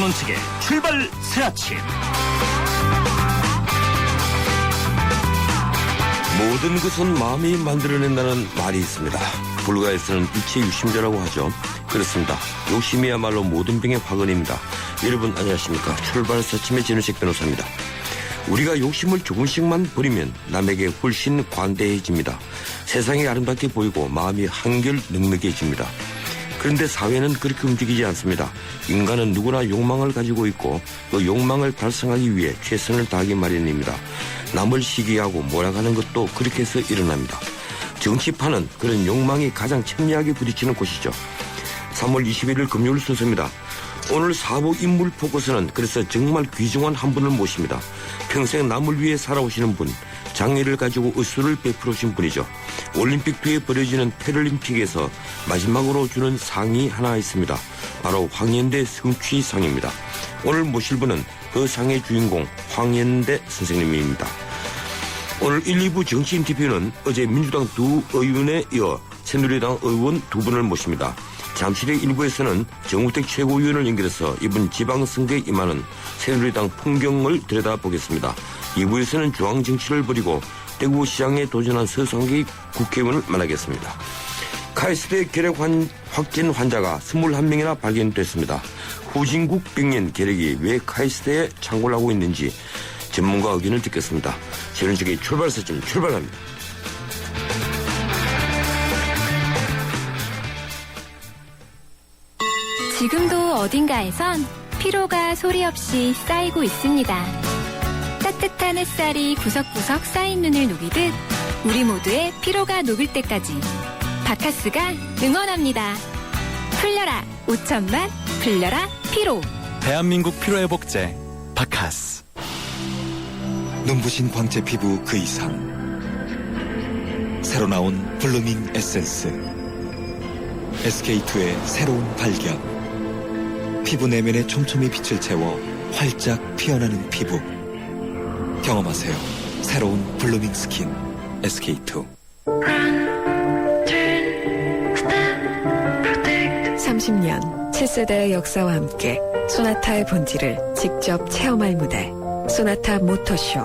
전원책의 출발 새 아침. 모든 것은 마음이 만들어낸다는 말이 있습니다. 불가에서는 일체 유심조라고 하죠. 그렇습니다. 욕심이야말로 모든 병의 화근입니다. 여러분 안녕하십니까. 출발 새 아침의 진우식 변호사입니다. 우리가 욕심을 조금씩만 버리면 남에게 훨씬 관대해집니다. 세상이 아름답게 보이고 마음이 한결 넉넉해집니다. 그런데 사회는 그렇게 움직이지 않습니다. 인간은 누구나 욕망을 가지고 있고 그 욕망을 달성하기 위해 최선을 다하기 마련입니다. 남을 시기하고 몰아가는 것도 그렇게 해서 일어납니다. 정치판은 그런 욕망이 가장 첨예하게 부딪히는 곳이죠. 3월 21일 금요일 순서입니다. 오늘 사부 인물 포커스는 그래서 정말 귀중한 한 분을 모십니다. 평생 남을 위해 살아오시는 분, 장애를 가지고 의술을 베풀어오신 분이죠. 올림픽 뒤에 벌어지는 패럴림픽에서 마지막으로 주는 상이 하나 있습니다. 바로 황현대 성취상입니다. 오늘 모실 분은 그 상의 주인공 황현대 선생님입니다. 오늘 1, 2부 정치인TV는 어제 민주당 두 의원에 이어 새누리당 의원 두 분을 모십니다. 잠시 후에 1부에서는 정우택 최고위원을 연결해서 이번 지방선거에 임하는 새누리당 풍경을 들여다보겠습니다. 2부에서는 중앙정치를 벌이고 대구시장에 도전한 서상기 국회의원을 만나겠습니다. 카이스트의 결핵 확진 환자가 21명이나 발견됐습니다. 후진국 병원 결핵이 왜 카이스트에 창궐 하고 있는지 전문가 의견을 듣겠습니다. 최현식의 출발서점 출발합니다. 지금도 어딘가에선 피로가 소리 없이 쌓이고 있습니다. 따뜻한 햇살이 구석구석 쌓인 눈을 녹이듯 우리 모두의 피로가 녹을 때까지 바카스가 응원합니다. 풀려라 5천만 풀려라 피로. 대한민국 피로회복제 바카스. 눈부신 광채 피부 그 이상. 새로 나온 블루밍 에센스. SK2의 새로운 발견. 피부 내면의 촘촘히 빛을 채워 활짝 피어나는 피부. 경험하세요. 새로운 블루밍 스킨 SK2. 30년 7세대의 역사와 함께 소나타의 본질을 직접 체험할 무대 소나타 모터쇼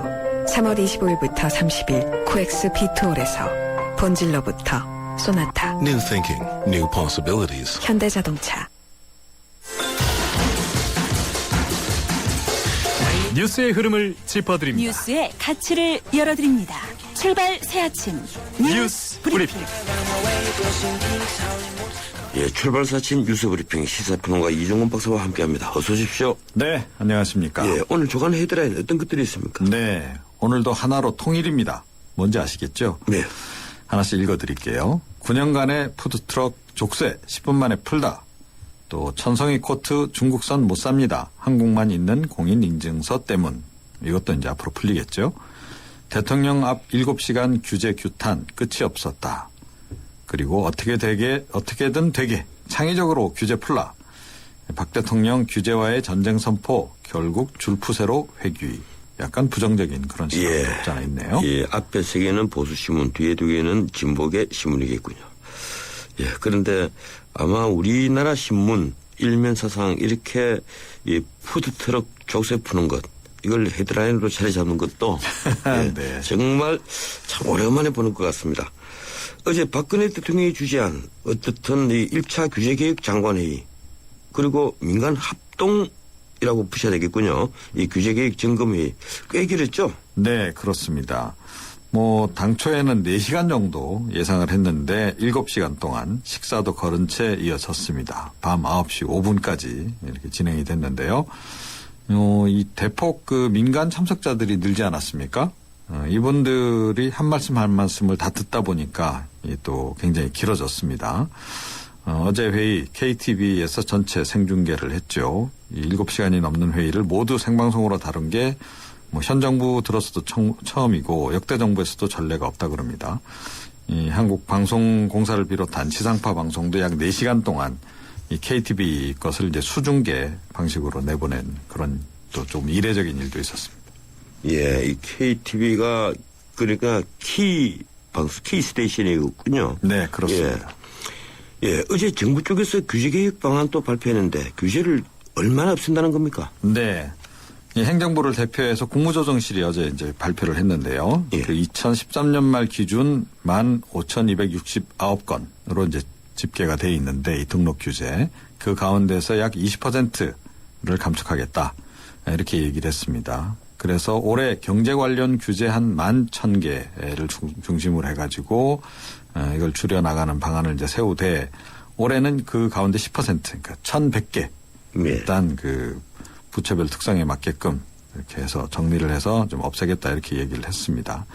3월 25일부터 30일 코엑스 B2홀에서 본질로부터 소나타 New thinking, new possibilities. 현대자동차. 뉴스의 흐름을 짚어드립니다. 뉴스의 가치를 열어드립니다. 출발 새 아침 뉴스 브리핑. 예, 출발 사침 뉴스 브리핑 시사평론가 이종건 박사와 함께합니다. 어서 오십시오. 네, 안녕하십니까. 예, 오늘 주간 헤드라인 어떤 것들이 있습니까? 네, 오늘도 하나로 통일입니다. 뭔지 아시겠죠? 네. 하나씩 읽어드릴게요. 9년간의 푸드트럭 족쇄 10분 만에 풀다. 또 천성이 코트 중국선 못 삽니다. 한국만 있는 공인인증서 때문. 이것도 이제 앞으로 풀리겠죠. 대통령 앞 7시간 규제 규탄 끝이 없었다. 그리고 어떻게든 되게 창의적으로 규제 풀라. 박 대통령 규제와의 전쟁 선포 결국 줄푸세로 회귀. 약간 부정적인 그런 시각이 없지 않아 있네요. 예, 앞에 세 개는 보수신문, 뒤에 두 개는 진보계 신문이겠군요. 예, 그런데 아마 우리나라 신문 일면사상 이렇게 이 푸드트럭 족쇄 푸는 것, 이걸 헤드라인으로 자리 잡는 것도 예, 네. 정말 참 오랜만에 보는 것 같습니다. 어제 박근혜 대통령이 주재한 어떻든 이 1차 규제개혁 장관회의 그리고 민간 합동이라고 부셔야 되겠군요. 이 규제개혁 점검회의 꽤 길었죠? 네, 그렇습니다. 당초에는 4시간 정도 예상을 했는데 7시간 동안 식사도 거른 채 이어졌습니다. 밤 9시 5분까지 이렇게 진행이 됐는데요. 이 대폭 민간 참석자들이 늘지 않았습니까? 이분들이 한 말씀 한 말씀을 다 듣다 보니까 또 굉장히 길어졌습니다. 어제 회의 KTV에서 전체 생중계를 했죠. 7시간이 넘는 회의를 모두 생방송으로 다룬 게 현 정부 들어서도 처음이고 역대 정부에서도 전례가 없다 그럽니다. 이 한국방송공사를 비롯한 지상파 방송도 약 4시간 동안 이 KTV 것을 이제 수중계 방식으로 내보낸 그런 또 좀 이례적인 일도 있었습니다. 예, 이 KTV가 그러니까 키 스테이션이군요. 네, 그렇습니다. 예, 어제 정부 쪽에서 규제개혁 방안도 발표했는데 규제를 얼마나 없앤다는 겁니까? 네. 이 행정부를 대표해서 국무조정실이 어제 이제 발표를 했는데요. 예. 그 2013년 말 기준 15,269건으로 이제 집계가 돼 있는데 이 등록 규제 그 가운데서 약 20%를 감축하겠다 이렇게 얘기를 했습니다. 그래서 올해 경제 관련 규제 한 11,000개를 중심으로 해가지고 이걸 줄여나가는 방안을 이제 세우되 올해는 그 가운데 10% 그러니까 1,100개 예. 일단 그 부처별 특성에 맞게끔 이렇게 해서 정리를 해서 좀 없애겠다 이렇게 얘기를 했습니다.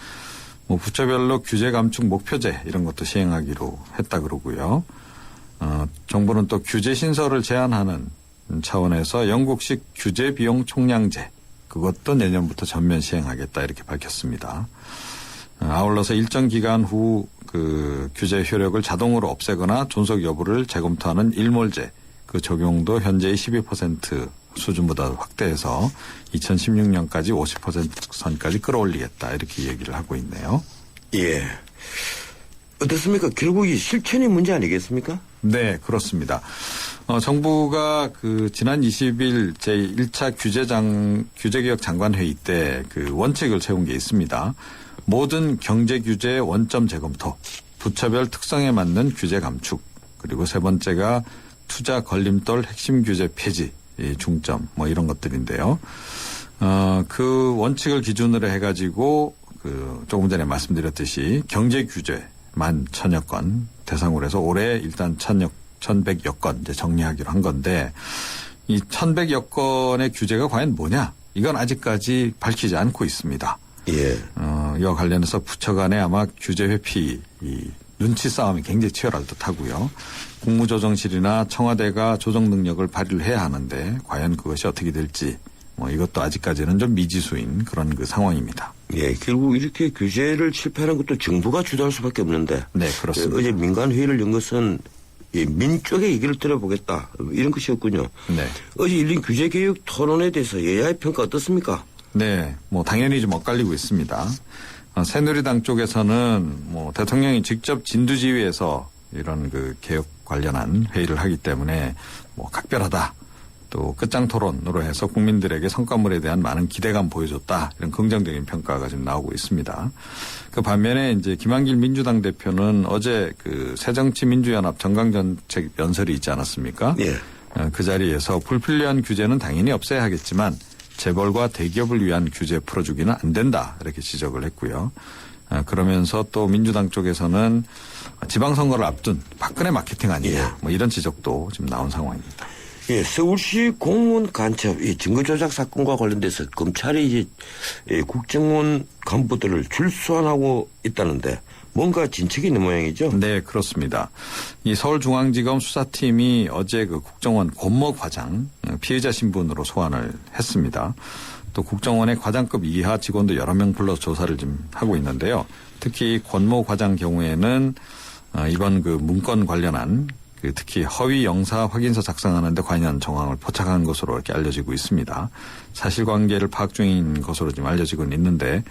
뭐 부처별로 규제 감축 목표제 이런 것도 시행하기로 했다 그러고요. 정부는 또 규제 신설을 제한하는 차원에서 영국식 규제 비용 총량제 그것도 내년부터 전면 시행하겠다 이렇게 밝혔습니다. 아울러서 일정 기간 후 그 규제 효력을 자동으로 없애거나 존속 여부를 재검토하는 일몰제 그 적용도 현재의 12% 수준보다 확대해서 2016년까지 50% 선까지 끌어올리겠다 이렇게 얘기를 하고 있네요. 예. 어떻습니까? 결국 이 실천이 문제 아니겠습니까? 네, 그렇습니다. 정부가 그 지난 20일 제1차 규제개혁 장관회의 때 그 원칙을 세운 게 있습니다. 모든 경제 규제의 원점 재검토, 부처별 특성에 맞는 규제 감축, 그리고 세 번째가 투자 걸림돌 핵심 규제 폐지, 중점 뭐 이런 것들인데요. 그 원칙을 기준으로 해가지고 그 조금 전에 말씀드렸듯이 경제 규제 11,000여 건 대상으로 해서 올해 일단 1,100여 건 이제 정리하기로 한 건데 이 1,100여 건의 규제가 과연 뭐냐? 이건 아직까지 밝히지 않고 있습니다. 예. 이와 관련해서 부처 간에 아마 규제 회피 이 눈치 싸움이 굉장히 치열할 듯하고요. 국무조정실이나 청와대가 조정 능력을 발휘를 해야 하는데 과연 그것이 어떻게 될지 뭐 이것도 아직까지는 좀 미지수인 그런 그 상황입니다. 예, 결국 이렇게 규제를 실패하는 것도 정부가 주도할 수밖에 없는데. 네, 그렇습니다. 어제 민간 회의를 연 것은 민쪽의 얘기를 들어보겠다 이런 것이었군요. 네. 어제 열린 규제 개혁 토론에 대해서 여야의 평가 어떻습니까? 네, 뭐 당연히 좀 엇갈리고 있습니다. 새누리당 쪽에서는 뭐 대통령이 직접 진두지휘해서 이런 그 개혁 관련한 회의를 하기 때문에 뭐 각별하다. 또 끝장 토론으로 해서 국민들에게 성과물에 대한 많은 기대감 보여줬다. 이런 긍정적인 평가가 지금 나오고 있습니다. 그 반면에 이제 김한길 민주당 대표는 어제 그 새정치민주연합 정강정책 연설이 있지 않았습니까? 예. 그 자리에서 불필요한 규제는 당연히 없애야 하겠지만 재벌과 대기업을 위한 규제 풀어주기는 안 된다. 이렇게 지적을 했고요. 그러면서 또 민주당 쪽에서는 지방선거를 앞둔 박근혜 마케팅 아니냐. 뭐 이런 지적도 지금 나온 상황입니다. 예, 서울시 공무원 간첩, 증거조작 사건과 관련돼서 검찰이 이제 국정원 간부들을 출소환하고 있다는데 뭔가 진척이 있는 모양이죠? 네, 그렇습니다. 이 서울중앙지검 수사팀이 어제 그 국정원 권모 과장 피의자 신분으로 소환을 했습니다. 또 국정원의 과장급 이하 직원도 여러 명 불러 조사를 좀 하고 있는데요. 특히 권모 과장 경우에는 이번 그 문건 관련한 특히 허위 영사 확인서 작성하는데 관여한 정황을 포착한 것으로 이렇게 알려지고 있습니다. 사실관계를 파악 중인 것으로 지금 알려지고 있는데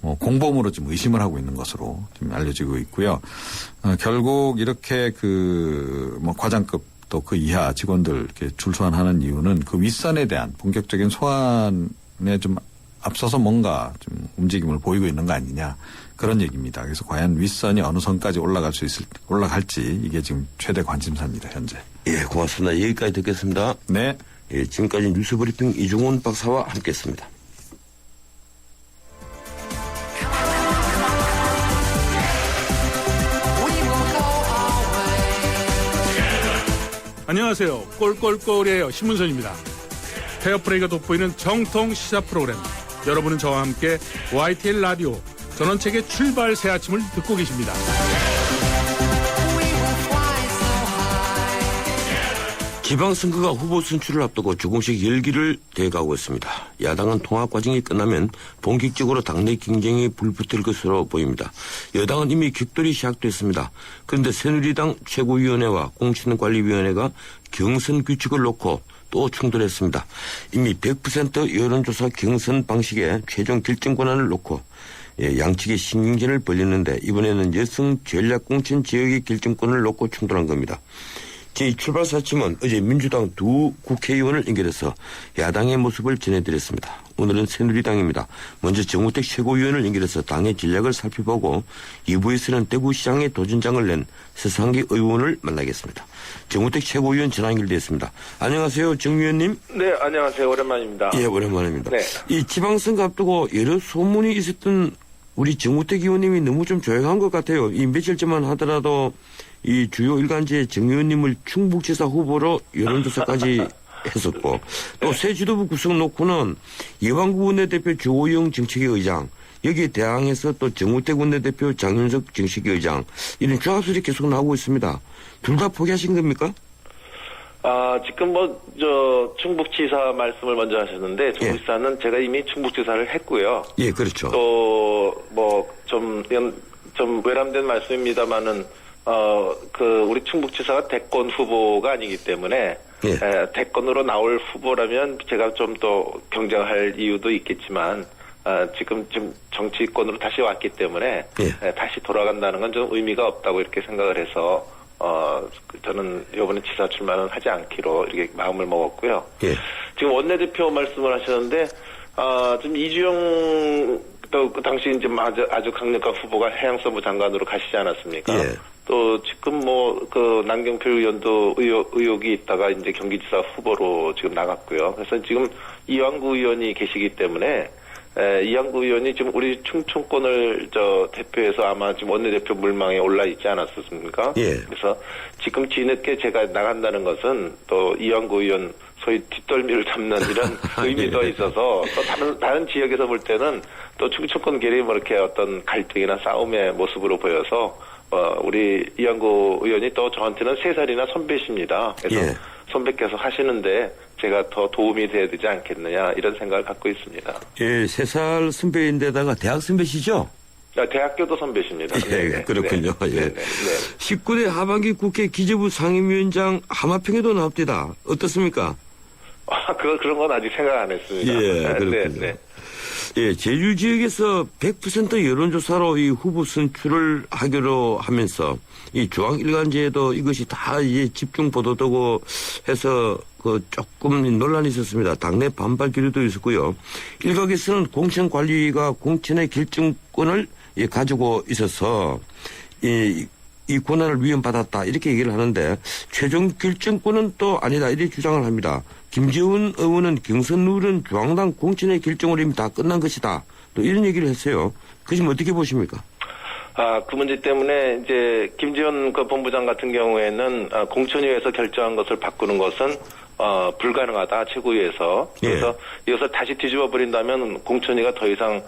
뭐 공범으로 좀 의심을 하고 있는 것으로 지금 알려지고 있고요. 결국 이렇게 그 뭐 과장급 또 그 이하 직원들 이렇게 출소환하는 이유는 그 윗선에 대한 본격적인 소환에 좀 앞서서 뭔가 좀 움직임을 보이고 있는 거 아니냐 그런 얘기입니다. 그래서 과연 윗선이 어느 선까지 올라갈지 이게 지금 최대 관심사입니다. 현재. 예, 고맙습니다. 여기까지 듣겠습니다. 네. 예, 지금까지 뉴스브리핑 이종훈 박사와 함께했습니다. 안녕하세요. 꼴꼴꼴이에요. 신문선입니다. 페어플레이가 돋보이는 정통 시사 프로그램. 여러분은 저와 함께 YTN 라디오 전원책의 출발 새 아침을 듣고 계십니다. 지방선거가 후보 선출을 앞두고 조금씩 열기를 대가고 있습니다. 야당은 통합 과정이 끝나면 본격적으로 당내 경쟁이 불붙을 것으로 보입니다. 여당은 이미 격돌이 시작됐습니다. 그런데 새누리당 최고위원회와 공천관리위원회가 경선 규칙을 놓고 또 충돌했습니다. 이미 100% 여론조사 경선 방식의 최종 결정 권한을 놓고 양측이 신경전을 벌였는데 이번에는 여성 전략공천 지역의 결정권을 놓고 충돌한 겁니다. 제2출발사 아침은 어제 민주당 두 국회의원을 연결해서 야당의 모습을 전해드렸습니다. 오늘은 새누리당입니다. 먼저 정우택 최고위원을 연결해서 당의 전략을 살펴보고 2부에서는 대구시장에 도전장을 낸 서상기 의원을 만나겠습니다. 정우택 최고위원 전화 연결되었습니다. 안녕하세요, 정 위원님. 네, 안녕하세요. 오랜만입니다. 예, 오랜만입니다. 네. 이 지방선거 앞두고 여러 소문이 있었던 우리 정우택 의원님이 너무 좀 조용한 것 같아요. 이 며칠 전만 하더라도 이 주요 일간지에 정 의원님을 충북지사 후보로 여론조사까지 했었고 또 새 지도부 구성 놓고는 이완구 원내대표 주호영 정책위 의장 여기에 대항해서 또 정우택 원내대표 장윤석 정책위 의장 이런 조합설이 계속 나오고 있습니다. 둘 다 포기하신 겁니까? 지금 충북지사 말씀을 먼저 하셨는데, 충북지사는 제가 이미 충북지사를 했고요. 예, 그렇죠. 또, 좀 외람된 말씀입니다만은, 우리 충북지사가 대권 후보가 아니기 때문에, 예. 대권으로 나올 후보라면 제가 좀 더 경쟁할 이유도 있겠지만, 지금 정치권으로 다시 왔기 때문에, 다시 돌아간다는 건 좀 의미가 없다고 이렇게 생각을 해서, 저는 이번에 지사 출마는 하지 않기로 이렇게 마음을 먹었고요. 예. 지금 원내대표 말씀을 하셨는데, 지금 이주영, 또 그 당시 이제 아주 강력한 후보가 해양서부 장관으로 가시지 않았습니까? 예. 또 지금 남경필 의원도 의혹이 있다가 이제 경기지사 후보로 지금 나갔고요. 그래서 지금 이완구 의원이 계시기 때문에, 이완구 의원이 지금 우리 충청권을 대표해서 아마 지금 원내대표 물망에 올라 있지 않았습니까? 예. 그래서 지금 뒤늦게 제가 나간다는 것은 또 이완구 의원 소위 뒷덜미를 잡는 이런 의미도 있어서 또 다른 지역에서 볼 때는 또 충청권끼리 이렇게 어떤 갈등이나 싸움의 모습으로 보여서 우리 이완구 의원이 또 저한테는 3살이나 선배십니다. 그래서 선배께서 하시는데 제가 더 도움이 돼야 되지 않겠느냐 이런 생각을 갖고 있습니다. 예, 3살 선배인데다가 대학 선배시죠? 대학교도 선배십니다. 예, 그렇군요. 네. 예. 네. 19대 하반기 국회 기재부 상임위원장 하마평에도 나옵니다. 어떻습니까? 그런 건 아직 생각 안 했습니다. 예, 그렇군요. 네. 예, 제주 지역에서 100% 여론조사로 이 후보 선출을 하기로 하면서 이 중앙일간지에도 이것이 다 이제 집중 보도되고 해서 조금 논란이 있었습니다. 당내 반발 기류도 있었고요. 일각에서는 공천관리위가 공천의 결정권을 가지고 있어서 이 권한을 위헌받았다 이렇게 얘기를 하는데 최종 결정권은 또 아니다 이렇게 주장을 합니다. 김재원 의원은 경선 룰은 중앙당 공천의 결정으로 이미 다 끝난 것이다. 또 이런 얘기를 했어요. 그 점 어떻게 보십니까? 그 문제 때문에 이제 김재원 본부장 같은 경우에는 공천위에서 결정한 것을 바꾸는 것은 불가능하다 최고위에서. 그래서 이것을 다시 뒤집어 버린다면 공천위가 더 이상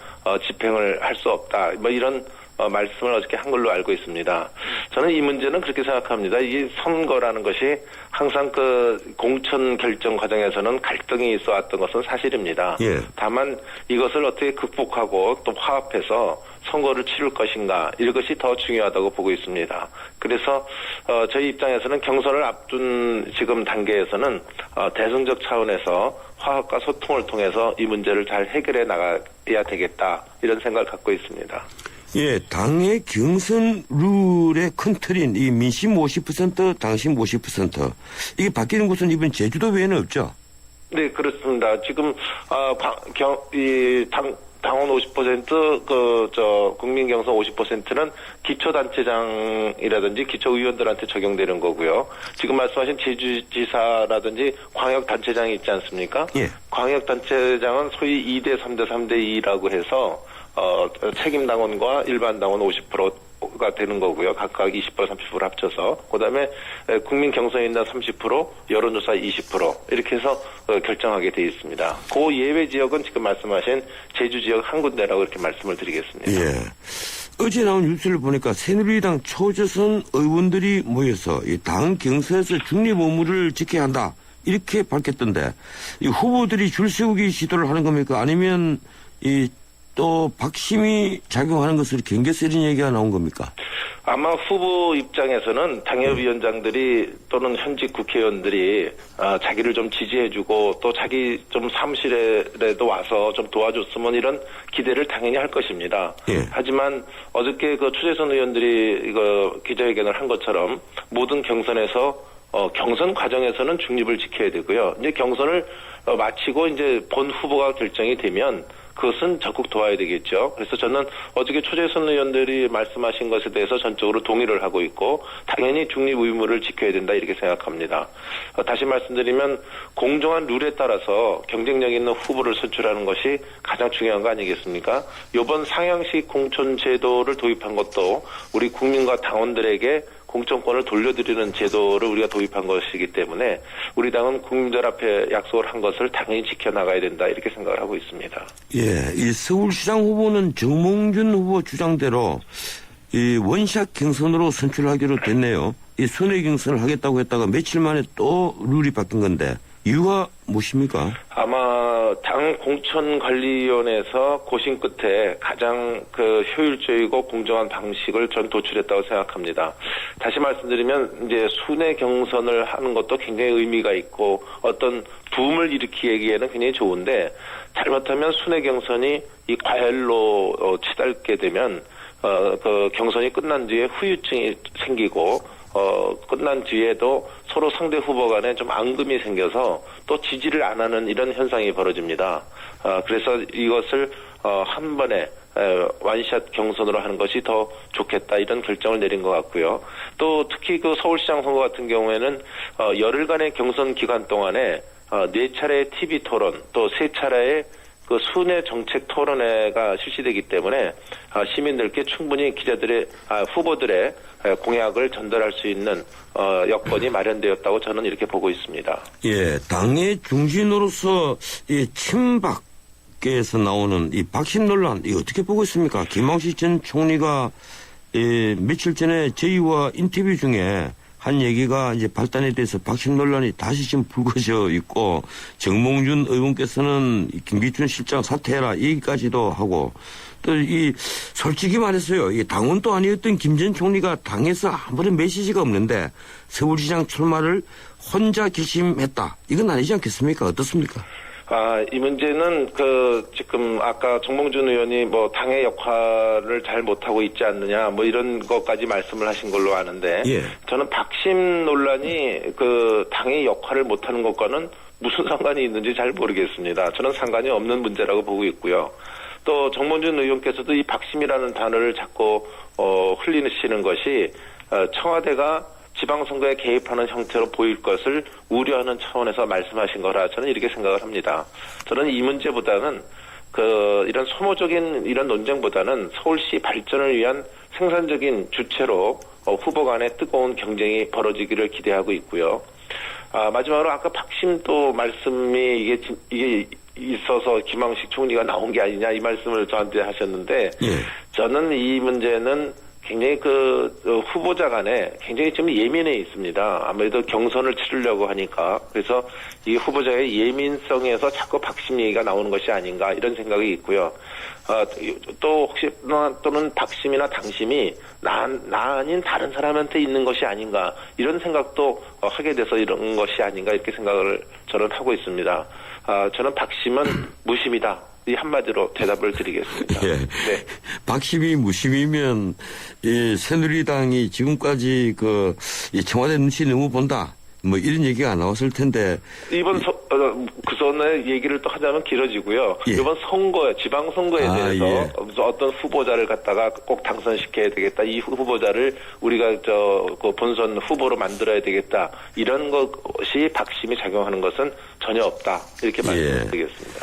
집행을 할 수 없다. 이런 말씀을 어저께 한 걸로 알고 있습니다. 저는 이 문제는 그렇게 생각합니다. 이 선거라는 것이 항상 공천 결정 과정에서는 갈등이 있어 왔던 것은 사실입니다. 예. 다만 이것을 어떻게 극복하고 또 화합해서 선거를 치를 것인가 이것이 더 중요하다고 보고 있습니다. 그래서 저희 입장에서는 경선을 앞둔 지금 단계에서는 대승적 차원에서 화합과 소통을 통해서 이 문제를 잘 해결해 나가야 되겠다 이런 생각을 갖고 있습니다. 예, 당의 경선 룰의 큰 틀인 이 민심 50%, 당심 50% 이게 바뀌는 곳은 이번 제주도 외에는 없죠? 네, 그렇습니다. 지금 당원 50%, 국민 경선 50%는 기초단체장이라든지 기초의원들한테 적용되는 거고요. 지금 말씀하신 제주지사라든지 광역단체장이 있지 않습니까? 예. 광역단체장은 소위 2대 3대 3대 2라고 해서, 책임당원과 일반당원 50%가 되는 거고요. 각각 20% 30% 합쳐서. 그 다음에 국민 경선인단 30%, 여론조사 20% 이렇게 해서 결정하게 되어 있습니다. 그 예외 지역은 지금 말씀하신 제주 지역 한 군데라고 이렇게 말씀을 드리겠습니다. 예. 어제 나온 뉴스를 보니까 새누리당 초재선 의원들이 모여서 이 당 경선에서 중립 의무를 지켜야 한다. 이렇게 밝혔던데 이 후보들이 줄 세우기 시도를 하는 겁니까? 아니면 또 박심이 작용하는 것을 경계서 이런 얘기가 나온 겁니까? 아마 후보 입장에서는 당협위원장들이 또는 현직 국회의원들이 자기를 좀 지지해주고 또 자기 좀 사무실에라도 와서 좀 도와줬으면 이런 기대를 당연히 할 것입니다. 예. 하지만 어저께 초재선 의원들이 기자회견을 한 것처럼 모든 경선에서 경선 과정에서는 중립을 지켜야 되고요. 이제 경선을 마치고 이제 본 후보가 결정이 되면 그것은 적극 도와야 되겠죠. 그래서 저는 어저께 초재선 의원들이 말씀하신 것에 대해서 전적으로 동의를 하고 있고 당연히 중립 의무를 지켜야 된다 이렇게 생각합니다. 다시 말씀드리면 공정한 룰에 따라서 경쟁력 있는 후보를 선출하는 것이 가장 중요한 거 아니겠습니까? 이번 상향식 공천 제도를 도입한 것도 우리 국민과 당원들에게 공천권을 돌려드리는 제도를 우리가 도입한 것이기 때문에 우리 당은 국민들 앞에 약속을 한 것을 당연히 지켜나가야 된다 이렇게 생각을 하고 있습니다. 예, 이 서울시장 후보는 정몽준 후보 주장대로 이 원샷 경선으로 선출하기로 됐네요. 이 순회 경선을 하겠다고 했다가 며칠 만에 또 룰이 바뀐 건데 이유가 무엇입니까? 아마 당 공천관리위원회에서 고심 끝에 가장 효율적이고 공정한 방식을 전 도출했다고 생각합니다. 다시 말씀드리면 이제 순회 경선을 하는 것도 굉장히 의미가 있고 어떤 붐을 일으키기에는 굉장히 좋은데 잘못하면 순회 경선이 이 과열로 치닫게 되면 그 경선이 끝난 뒤에 후유증이 생기고 끝난 뒤에도 서로 상대 후보 간에 좀 앙금이 생겨서 또 지지를 안 하는 이런 현상이 벌어집니다. 그래서 이것을 한 번에 완샷 경선으로 하는 것이 더 좋겠다 이런 결정을 내린 것 같고요. 또 특히 그 서울시장 선거 같은 경우에는 열흘간의 경선 기간 동안에 4차례의 TV 토론 또 3차례의 그 순회 정책 토론회가 실시되기 때문에 시민들께 충분히 기자들의 후보들의 공약을 전달할 수 있는 여건이 마련되었다고 저는 이렇게 보고 있습니다. 예, 당의 중진으로서 이 친박계에서 나오는 이 박심 논란 이 어떻게 보고 있습니까? 김황식 전 총리가 며칠 전에 저희와 인터뷰 중에 한 얘기가 이제 발단에 대해서 박심 논란이 다시 지금 불거져 있고 정몽준 의원께서는 김기춘 실장 사퇴해라 얘기까지도 하고 또 이 솔직히 말해서요 이 당원도 아니었던 김 전 총리가 당에서 아무런 메시지가 없는데 서울시장 출마를 혼자 결심했다 이건 아니지 않겠습니까? 어떻습니까? 이 문제는 지금 아까 정몽준 의원이 당의 역할을 잘 못하고 있지 않느냐 이런 것까지 말씀을 하신 걸로 아는데 예. 저는 박심 논란이 당의 역할을 못하는 것과는 무슨 상관이 있는지 잘 모르겠습니다. 저는 상관이 없는 문제라고 보고 있고요. 또 정몽준 의원께서도 이 박심이라는 단어를 자꾸 흘리시는 것이 청와대가 지방선거에 개입하는 형태로 보일 것을 우려하는 차원에서 말씀하신 거라 저는 이렇게 생각을 합니다. 저는 이 문제보다는 이런 소모적인 이런 논쟁보다는 서울시 발전을 위한 생산적인 주체로 후보 간의 뜨거운 경쟁이 벌어지기를 기대하고 있고요. 마지막으로 아까 박심 또 말씀이 이게 있어서 김황식 총리가 나온 게 아니냐 이 말씀을 저한테 하셨는데 예. 저는 이 문제는 굉장히 후보자 간에 굉장히 좀 예민해 있습니다. 아무래도 경선을 치르려고 하니까. 그래서 이 후보자의 예민성에서 자꾸 박심 얘기가 나오는 것이 아닌가 이런 생각이 있고요. 또 혹시 또는 박심이나 당심이 나 아닌 다른 사람한테 있는 것이 아닌가 이런 생각도 하게 돼서 이런 것이 아닌가 이렇게 생각을 저는 하고 있습니다. 저는 박심은 무심이다. 이 한마디로 대답을 드리겠습니다. 예. 네. 박심이 무심이면 이 새누리당이 지금까지 이 청와대 눈치 너무 본다. 이런 얘기가 나왔을 텐데 이번 그 전에 얘기를 또 하자면 길어지고요. 예. 이번 지방선거에 대해서 예. 어떤 후보자를 갖다가 꼭 당선시켜야 되겠다. 이 후보자를 우리가 본선 후보로 만들어야 되겠다. 이런 것이 박심이 작용하는 것은 전혀 없다. 이렇게 말씀드리겠습니다.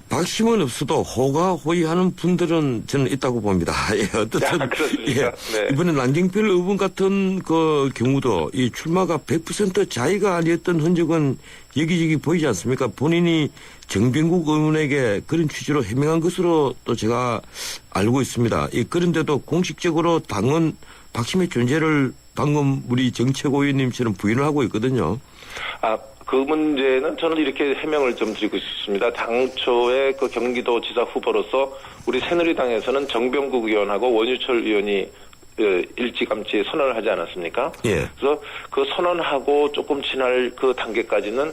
박심은 없어도 호가호위하는 분들은 저는 있다고 봅니다. 예, 어떻든 그렇습니까? 네. 이번에 남경필 의원 같은 경우도 이 출마가 100% 자의가 아니었던 흔적은 여기저기 보이지 않습니까? 본인이 정병국 의원에게 그런 취지로 해명한 것으로 또 제가 알고 있습니다. 그런데도 공식적으로 당은 박심의 존재를 방금 우리 정책호 의원님처럼 부인을 하고 있거든요. 그 문제는 저는 이렇게 해명을 좀 드리고 싶습니다. 당초에 경기도지사 후보로서 우리 새누리당에서는 정병국 의원하고 원유철 의원이 일찌감치 선언을 하지 않았습니까? 예. 그래서 그 선언하고 조금 지날 그 단계까지는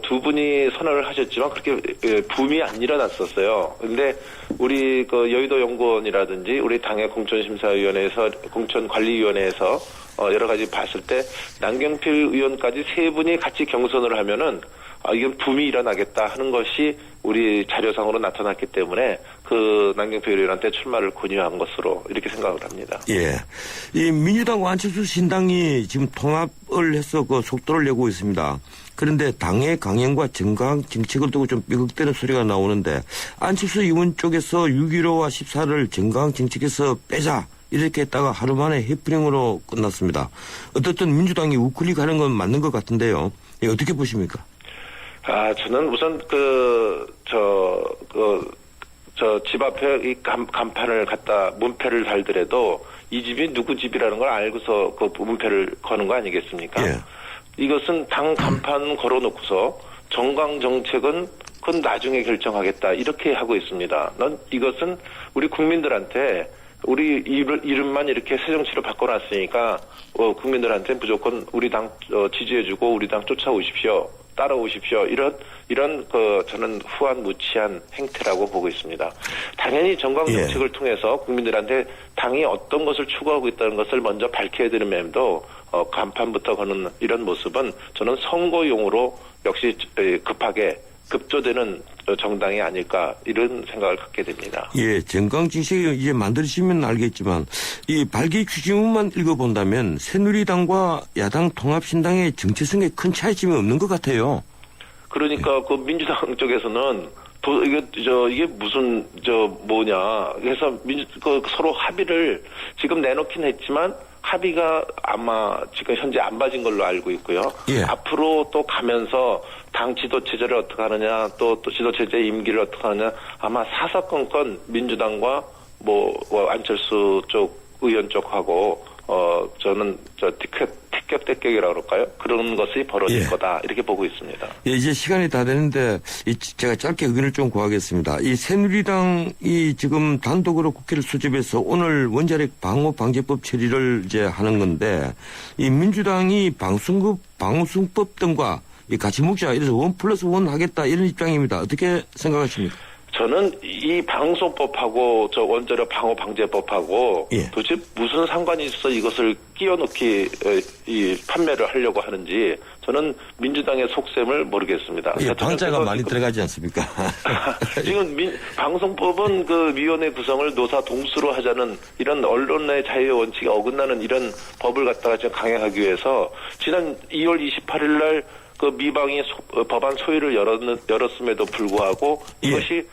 두 분이 선언을 하셨지만 그렇게 붐이 안 일어났었어요. 근데 우리 그 여의도 연구원이라든지 우리 당의 공천심사위원회에서 공천관리위원회에서 여러 가지 봤을 때 남경필 의원까지 세 분이 같이 경선을 하면은 이건 붐이 일어나겠다 하는 것이 우리 자료상으로 나타났기 때문에 그 남경필 의원한테 출마를 권유한 것으로 이렇게 생각을 합니다. 예. 이 민주당과 안철수 신당이 지금 통합을 해서 그 속도를 내고 있습니다. 그런데 당의 강행과 정강 정책을 두고 좀 삐걱대는 소리가 나오는데 안철수 의원 쪽에서 6.15와 14를 정강 정책에서 빼자 이렇게 했다가 하루 만에 해프닝으로 끝났습니다. 어떻든 민주당이 우클릭하는 건 맞는 것 같은데요. 예, 어떻게 보십니까? 저는 우선 집 앞에 이 간판을 갖다 문패를 달더라도 이 집이 누구 집이라는 걸 알고서 그 문패를 거는 거 아니겠습니까? 예. 이것은 당 간판 걸어놓고서 정강 정책은 그건 나중에 결정하겠다 이렇게 하고 있습니다. 난 이것은 우리 국민들한테 우리 이름만 이렇게 새 정치로 바꿔놨으니까 국민들한테 무조건 우리 당 지지해주고 우리 당 쫓아오십시오. 따라오십시오. 이런 저는 후한무치한 행태라고 보고 있습니다. 당연히 정강 정책을 통해서 국민들한테 당이 어떤 것을 추구하고 있다는 것을 먼저 밝혀야 되는 면도 간판부터 거는 이런 모습은 저는 선거용으로 역시 급하게 급조되는 정당이 아닐까 이런 생각을 갖게 됩니다. 예, 정강 정책을 이제 만드시면 알겠지만 이 발기 추진문만 읽어본다면 새누리당과 야당 통합신당의 정체성에 큰 차이점이 없는 것 같아요. 그러니까 그 민주당 쪽에서는 이게 무슨 뭐냐 해서 서로 합의를 지금 내놓긴 했지만 합의가 아마 지금 현재 안 봐진 걸로 알고 있고요. 예. 앞으로 또 가면서 당 지도체제를 어떻게 하느냐 또 지도체제 임기를 어떻게 하느냐 아마 사사건건 민주당과 안철수 쪽 의원 쪽하고 저는 티격태격이라고 그럴까요? 그런 것이 벌어질 거다 이렇게 보고 있습니다. 예, 이제 시간이 다 되는데 제가 짧게 의견을 좀 구하겠습니다. 이 새누리당이 지금 단독으로 국회를 수집해서 오늘 원자력 방호 방지법 처리를 이제 하는 건데 이 민주당이 방송법 등과 같이 묵자 이래서 1+1 하겠다 이런 입장입니다. 어떻게 생각하십니까? 저는 이 방송법하고 원자력 방호 방제법하고 도대체 무슨 상관이 있어 이것을 끼워넣기 판매를 하려고 하는지 저는 민주당의 속셈을 모르겠습니다. 예, 방자가 많이 들어가지 않습니까? 지금 방송법은 그 위원회 구성을 노사 동수로 하자는 이런 언론의 자유의 원칙에 어긋나는 이런 법을 갖다가 지금 강행하기 위해서 지난 2월 28일 날 그 미방이 법안 소위를 열었음에도 불구하고 이것이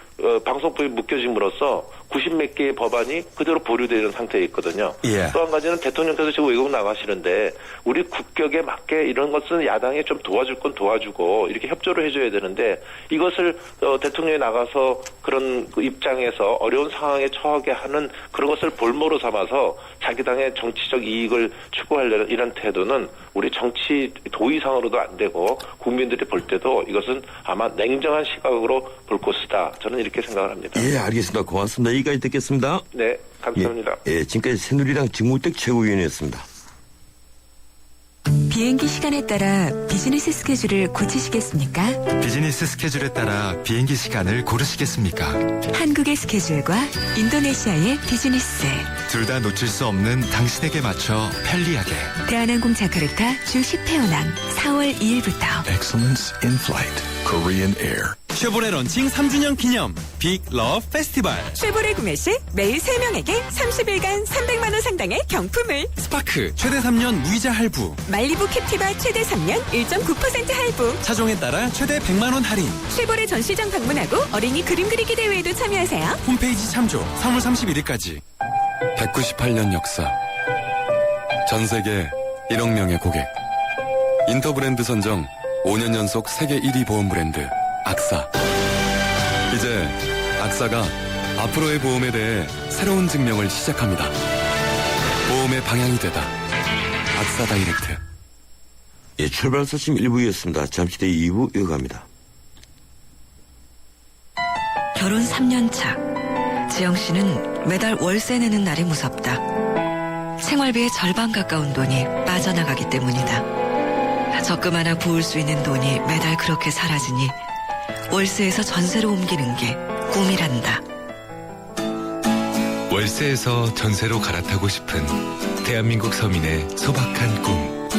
방송법이 묶여짐으로써 90몇 개의 법안이 그대로 보류되는 상태에 있거든요. 또 한 가지는 대통령께서 지금 외국 나가시는데 우리 국격에 맞게 이런 것은 야당이 좀 도와줄 건 도와주고 이렇게 협조를 해줘야 되는데 이것을 대통령이 나가서 그런 입장에서 어려운 상황에 처하게 하는 그런 것을 볼모로 삼아서 자기 당의 정치적 이익을 추구하려는 이런 태도는 우리 정치 도의상으로도 안 되고 국민들이 볼 때도 이것은 아마 냉정한 시각으로 볼 것이다. 저는 이렇게 생각을 합니다. 예, 알겠습니다. 고맙습니다. 여기까지 듣겠습니다. 네, 감사합니다. 예, 지금까지 새누리당 정우택 최고위원이었습니다. 비행기 시간에 따라 비즈니스 스케줄을 고치시겠습니까? 비즈니스 스케줄에 따라 비행기 시간을 고르시겠습니까? 한국의 스케줄과 인도네시아의 비즈니스. 둘 다 놓칠 수 없는 당신에게 맞춰 편리하게. 대한항공 자카르타 주 10회 운항 4월 2일부터. Excellence in flight. Korean Air. 쉐보레 런칭 3주년 기념 빅 러브 페스티벌. 쉐보레 구매 시 매일 3명에게 30일간 300만 원 상당의 경품을. 스파크 최대 3년 무이자 할부. 말리부 캡티바 최대 3년 1.9% 할부. 차종에 따라 최대 100만 원 할인. 쉐보레 전시장 방문하고 어린이 그림 그리기 대회에도 참여하세요. 홈페이지 참조 3월 31일까지. 198년 역사. 전 세계 1억 명의 고객. 인터브랜드 선정 5년 연속 세계 1위 보험 브랜드 악사. 이제 악사가 앞으로의 보험에 대해 새로운 증명을 시작합니다. 보험의 방향이 되다. 악사 다이렉트. 예, 출발 사심 1부였습니다. 잠시 뒤 2부 이어갑니다. 결혼 3년 차. 지영 씨는 매달 월세 내는 날이 무섭다. 생활비의 절반 가까운 돈이 빠져나가기 때문이다. 적금 하나 부을 수 있는 돈이 매달 그렇게 사라지니 월세에서 전세로 옮기는 게 꿈이란다. 월세에서 전세로 갈아타고 싶은 대한민국 서민의 소박한 꿈.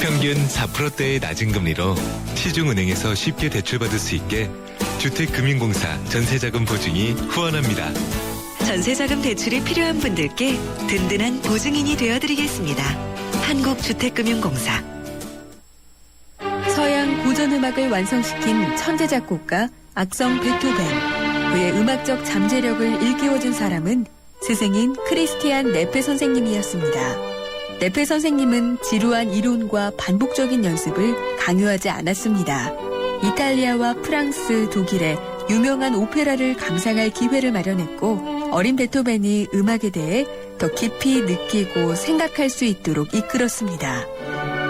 평균 4%대의 낮은 금리로 시중은행에서 쉽게 대출받을 수 있게 주택금융공사 전세자금 보증이 후원합니다. 전세자금 대출이 필요한 분들께 든든한 보증인이 되어드리겠습니다. 한국주택금융공사. 서양 고전음악을 완성시킨 천재 작곡가 악성 베토벤. 그의 음악적 잠재력을 일깨워준 사람은 스승인 크리스티안 네페 선생님이었습니다. 네페 선생님은 지루한 이론과 반복적인 연습을 강요하지 않았습니다. 이탈리아와 프랑스, 독일에 유명한 오페라를 감상할 기회를 마련했고 어린 베토벤이 음악에 대해 더 깊이 느끼고 생각할 수 있도록 이끌었습니다.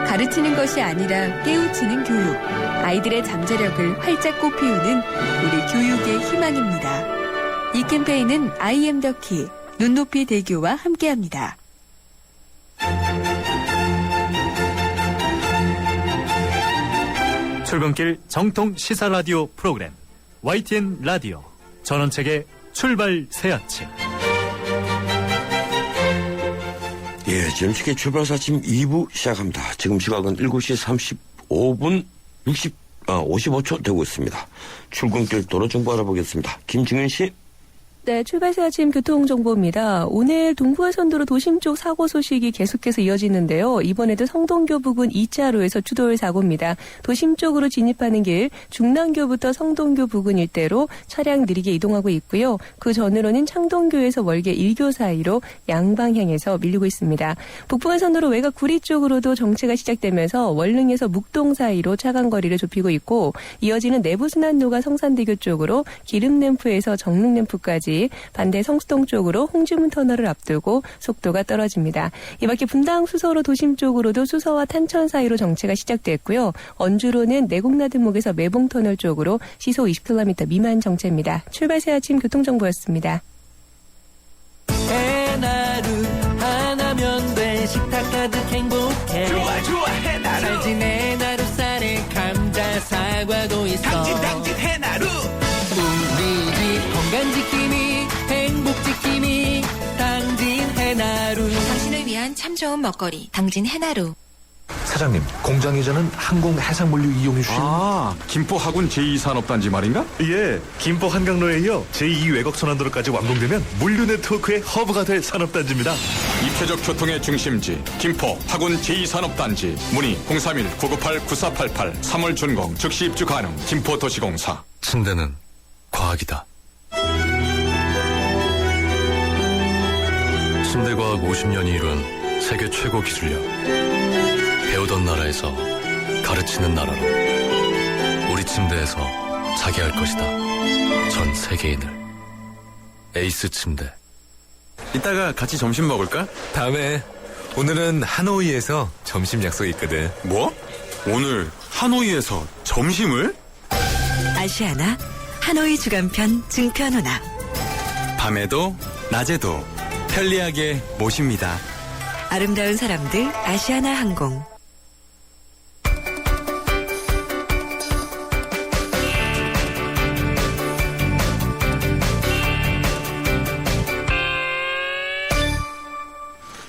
가르치는 것이 아니라 깨우치는 교육, 아이들의 잠재력을 활짝 꽃피우는 우리 교육의 희망입니다. 이 캠페인은 I am the key, 눈높이 대교와 함께합니다. 출근길 정통 시사 라디오 프로그램 YTN 라디오 전원책의 출발 새 아침. 예, 전원책의 출발 새 아침 2부 시작합니다. 지금 시각은 7시 35분 55초 되고 있습니다. 출근길 도로 정보 알아보겠습니다. 김중현 씨. 네, 출발 새 아침 교통정보입니다. 오늘 동부화선도로 도심 쪽 사고 소식이 계속해서 이어지는데요. 이번에도 성동교 부근 2차로에서 추돌 사고입니다. 도심 쪽으로 진입하는 길 중랑교부터 성동교 부근 일대로 차량 느리게 이동하고 있고요. 그 전으로는 창동교에서 월계 1교 사이로 양방향에서 밀리고 있습니다. 북부간선도로 외곽 구리 쪽으로도 정체가 시작되면서 월릉에서 묵동 사이로 차간 거리를 좁히고 있고 이어지는 내부순환로가 성산대교 쪽으로 기름램프에서 정릉램프까지 반대 성수동 쪽으로 홍주문 터널을 앞두고 속도가 떨어집니다. 이 밖에 분당 수서로 도심 쪽으로도 수서와 탄천 사이로 정체가 시작됐고요. 언주로는 내곡나들목에서 매봉터널 쪽으로 시속 20km 미만 정체입니다. 출발 새 아침 교통정보였습니다. 해나루 하나면 돼. 식탁 가득 행복해. 좋아 좋아 해나루. 잘 지내 나루 쌀에 감자 사과도 있어. 당진 해나루. 우리 집 건강지킴이 행복지킴이 당진 해나루. 당신을 위한 참 좋은 먹거리 당진 해나루. 사장님, 공장 이전은 항공 해상물류 이용해 주시는 김포 하군 제2산업단지 말인가? 예, 김포 한강로에 이어 제2 외곽 순환도로까지 완공되면 물류 네트워크의 허브가 될 산업단지입니다. 입체적 교통의 중심지 김포 하군 제2산업단지 문의 031-998-9488 3월 준공 즉시 입주 가능 김포도시공사. 침대는 과학이다. 침대과학 50년이 이룬 세계 최고 기술력. 배우던 나라에서 가르치는 나라로 우리 침대에서 자기 할 것이다. 전 세계인을. 에이스 침대. 이따가 같이 점심 먹을까? 다음에. 오늘은 하노이에서 점심 약속이 있거든. 뭐? 오늘 하노이에서 점심을? 아시아나 하노이 주간편 증편호나. 밤에도 낮에도 편리하게 모십니다. 아름다운 사람들 아시아나 항공.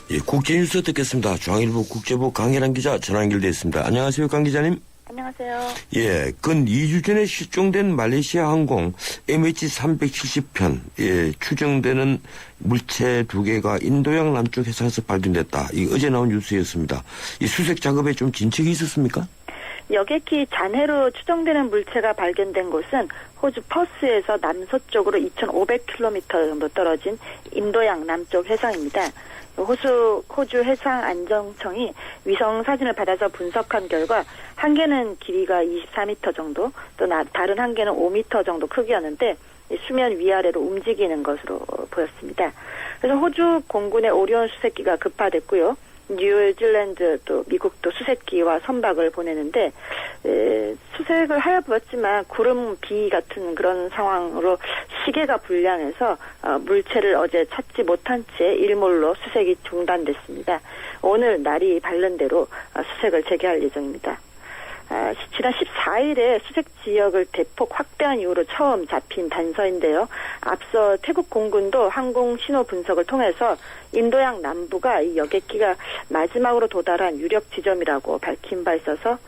예, 국제뉴스 듣겠습니다. 중앙일보 국제부 강혜란 기자 전화 연결되어 있습니다. 안녕하세요, 강 기자님. 안녕하세요. 예, 근 2주 전에 실종된 말레이시아 항공 MH370편, 예, 추정되는 물체 2개가 인도양 남쪽 해상에서 발견됐다. 이 어제 나온 뉴스였습니다. 이 수색 작업에 좀 진척이 있었습니까? 여객기 잔해로 추정되는 물체가 발견된 곳은 호주 퍼스에서 남서쪽으로 2,500km 정도 떨어진 인도양 남쪽 해상입니다. 호주 해상안전청이 위성 사진을 받아서 분석한 결과 한 개는 길이가 24m 정도, 또 다른 한 개는 5m 정도 크기였는데 수면 위아래로 움직이는 것으로 보였습니다. 그래서 호주 공군의 오리온 수색기가 급파됐고요. 뉴질랜드 또 미국도 수색기와 선박을 보내는데 수색을 하여 보았지만 구름 비 같은 그런 상황으로 시계가 불량해서 물체를 어제 찾지 못한 채 일몰로 수색이 중단됐습니다. 오늘 날이 밝는 대로 수색을 재개할 예정입니다. 지난 14일에 수색 지역을 대폭 확대한 이후로 처음 잡힌 단서인데요. 앞서 태국 공군도 항공 신호 분석을 통해서 인도양 남부가 이 여객기가 마지막으로 도달한 유력 지점이라고 밝힌 바 있어서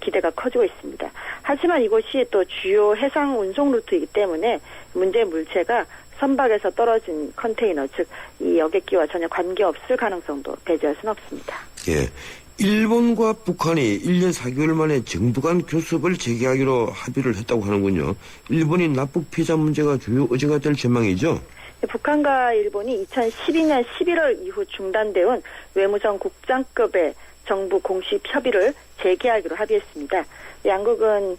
기대가 커지고 있습니다. 하지만 이곳이 또 주요 해상 운송 루트이기 때문에 문제 물체가 선박에서 떨어진 컨테이너, 즉 이 여객기와 전혀 관계없을 가능성도 배제할 수는 없습니다. 예. 일본과 북한이 1년 4개월 만에 정부 간 교섭을 재개하기로 합의를 했다고 하는군요. 일본이 납북 피해자 문제가 주요 의제가 될 전망이죠? 북한과 일본이 2012년 11월 이후 중단되어 온 외무성 국장급의 정부 공식 협의를 재개하기로 합의했습니다. 양국은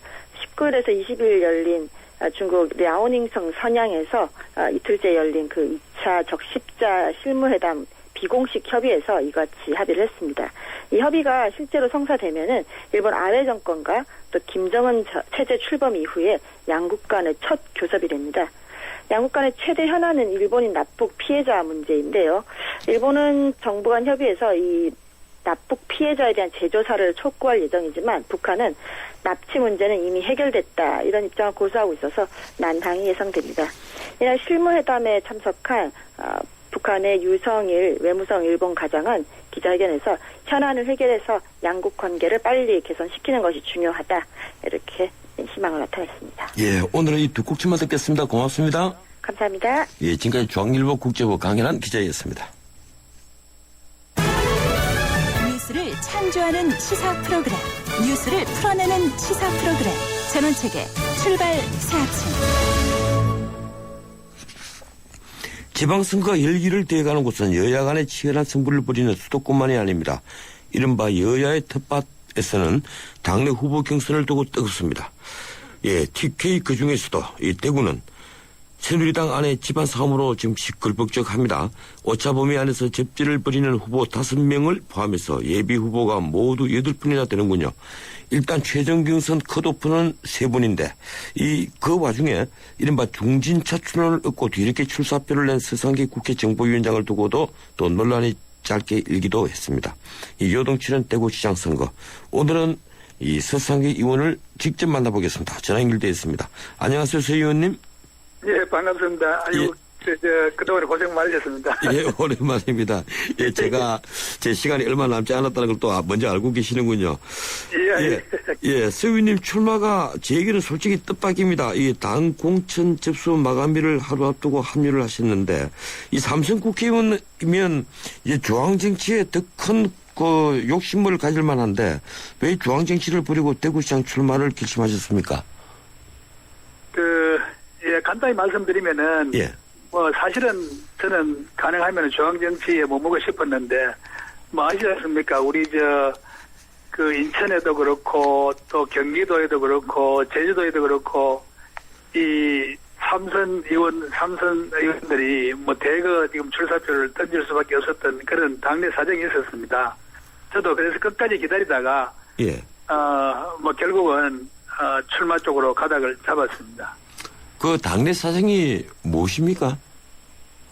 19일에서 20일 열린 중국 랴오닝성 선양에서 이틀째 열린 그 2차 적십자 실무회담 비공식 협의에서 이같이 합의를 했습니다. 이 협의가 실제로 성사되면은 일본 아베 정권과 또 김정은 체제 출범 이후에 양국 간의 첫 교섭이 됩니다. 양국 간의 최대 현안은 일본인 납북 피해자 문제인데요. 일본은 정부 간 협의에서 이 납북 피해자에 대한 재조사를 촉구할 예정이지만 북한은 납치 문제는 이미 해결됐다 이런 입장을 고수하고 있어서 난항이 예상됩니다. 이날 실무회담에 참석한 북한의 유성일 외무성 일본 가장은 기자회견에서 현안을 해결해서 양국 관계를 빨리 개선시키는 것이 중요하다 이렇게 희망을 나타냈습니다. 예, 오늘은 이 두 곡지만 듣겠습니다. 고맙습니다. 감사합니다. 예, 지금까지 중앙일보 국제부 강현한 기자였습니다. 뉴스를 창조하는 시사 프로그램, 뉴스를 풀어내는 시사 프로그램, 전원책의 출발 새 아침. 지방선거가 열기를 떼어가는 곳은 여야 간의 치열한 승부를 벌이는 수도권만이 아닙니다. 이른바 여야의 텃밭에서는 당내 후보 경선을 두고 뜨겁습니다. 예, TK 그중에서도 이 대구는 새누리당 안에 집안 싸움으로 지금 시끌벅적합니다. 오차범위 안에서 접지를 벌이는 후보 5명을 포함해서 예비 후보가 모두 8분이나 되는군요. 일단 최종 경선 컷오프는 3분인데 그 와중에 이른바 중진차 출연을 얻고 뒤늦게 출사표를 낸 서상기 국회 정보위원장을 두고도 또 논란이 짧게 일기도 했습니다. 이 요동치는 대구시장 선거. 오늘은 이 서상기 의원을 직접 만나보겠습니다. 전화 연결되어 있습니다. 안녕하세요, 서 의원님. 예, 반갑습니다. 아유, 그동안에 고생 많으셨습니다. 예, 오랜만입니다. 예, 제가 제 시간이 얼마 남지 않았다는 걸 또 먼저 알고 계시는군요. 예, 서 의원님 출마가 제게는 솔직히 뜻밖입니다. 이 당 공천 접수 마감일을 하루 앞두고 합류를 하셨는데 이 삼선 국회의원이면 이제 중앙정치에 더 큰 욕심을 가질 만한데 왜 중앙정치를 버리고 대구시장 출마를 결심하셨습니까? 예, 간단히 말씀드리면은, 사실은 저는 가능하면 중앙정치에 머무고 싶었는데, 아시지 않습니까? 우리 인천에도 그렇고, 또 경기도에도 그렇고, 제주도에도 그렇고, 이 삼선 의원들이 대거 지금 출사표를 던질 수밖에 없었던 그런 당내 사정이 있었습니다. 저도 그래서 끝까지 기다리다가, 결국은, 출마 쪽으로 가닥을 잡았습니다. 그 당내 사정이 무엇입니까?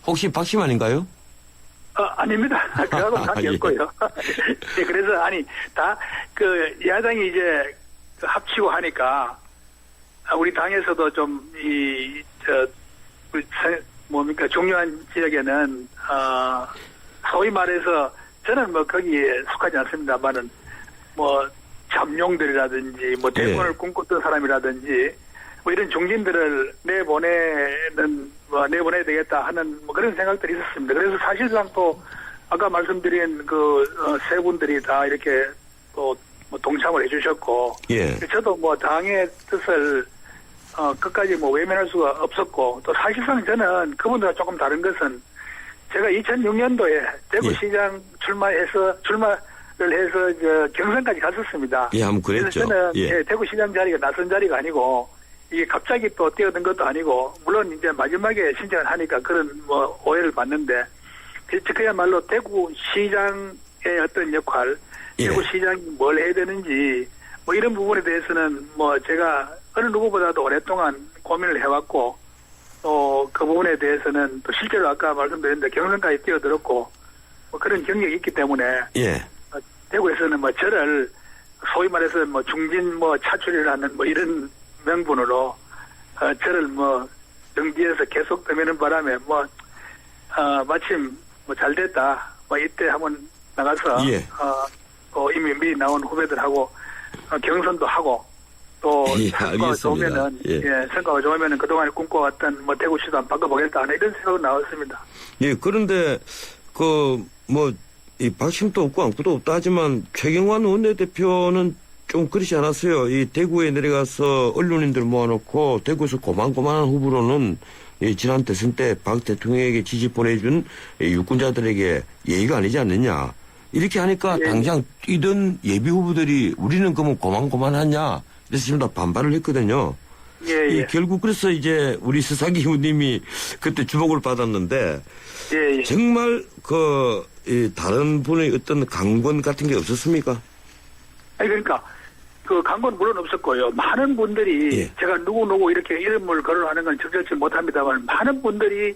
혹시 박심 아닌가요? 아닙니다. 그하고 관계없고요. 예, 그래서 야당이 이제 합치고 하니까 우리 당에서도 좀 중요한 지역에는 소위 말해서 저는 거기에 속하지 않습니다만은 잠룡들이라든지 대권을 꿈꿨던 사람이라든지 이런 중진들을 내보내야 되겠다 하는 그런 생각들이 있었습니다. 그래서 사실상 또 아까 말씀드린 세 분들이 다 이렇게 또 동참을 해주셨고, 저도 당의 뜻을 끝까지 외면할 수가 없었고, 또 사실상 저는 그분들과 조금 다른 것은 제가 2006년도에 대구시장 출마를 해서 경선까지 갔었습니다. 예, 한번 그랬죠. 그래서 저는 대구시장 자리가 낯선 자리가 아니고. 이게 갑자기 또 뛰어든 것도 아니고, 물론 이제 마지막에 신청을 하니까 그런 오해를 받는데, 그야말로 대구시장에 어떤 역할, 예. 대구시장이 뭘 해야 되는지 뭐 이런 부분에 대해서는 뭐 제가 어느 누구보다도 오랫동안 고민을 해왔고 또 그 부분에 대해서는 또 실제로 아까 말씀드렸는데 경선까지 뛰어들었고 뭐 그런 경력이 있기 때문에 예. 대구에서는 뭐 저를 소위 말해서 뭐 중진 뭐 차출이라는 뭐 이런 명분으로 저를 뭐 정지해서 계속 떠미는 바람에 뭐 마침 뭐 잘 됐다 뭐 이때 한번 나가서 예. 이미 미리 나온 후배들하고 경선도 하고 또 예, 성과가 알겠습니다. 좋으면은 성과가 좋으면은 그동안에 꿈꿔왔던 뭐 대구시도 한번 바꿔보겠다 하는 이런 생각이 나왔습니다. 예, 그런데 이 박심도 없고 아무것도 없다 하지만 최경환 원내대표는 좀 그렇지 않았어요. 이 대구에 내려가서 언론인들 모아놓고 대구에서 고만고만한 후보로는 지난 대선 때 박 대통령에게 지지 보내준 유권자들에게 예의가 아니지 않느냐. 이렇게 하니까 당장 뛰던 예비 후보들이 우리는 그러면 고만고만하냐. 그래서 지금 다 반발을 했거든요. 예. 결국 그래서 이제 우리 서사기 의원님이 그때 주목을 받았는데 정말 다른 분의 어떤 강권 같은 게 없었습니까? 아니 그러니까 그 강권 물론 없었고요. 많은 분들이 제가 누구 이렇게 이름을 거론하는 건 적절치 못합니다만 많은 분들이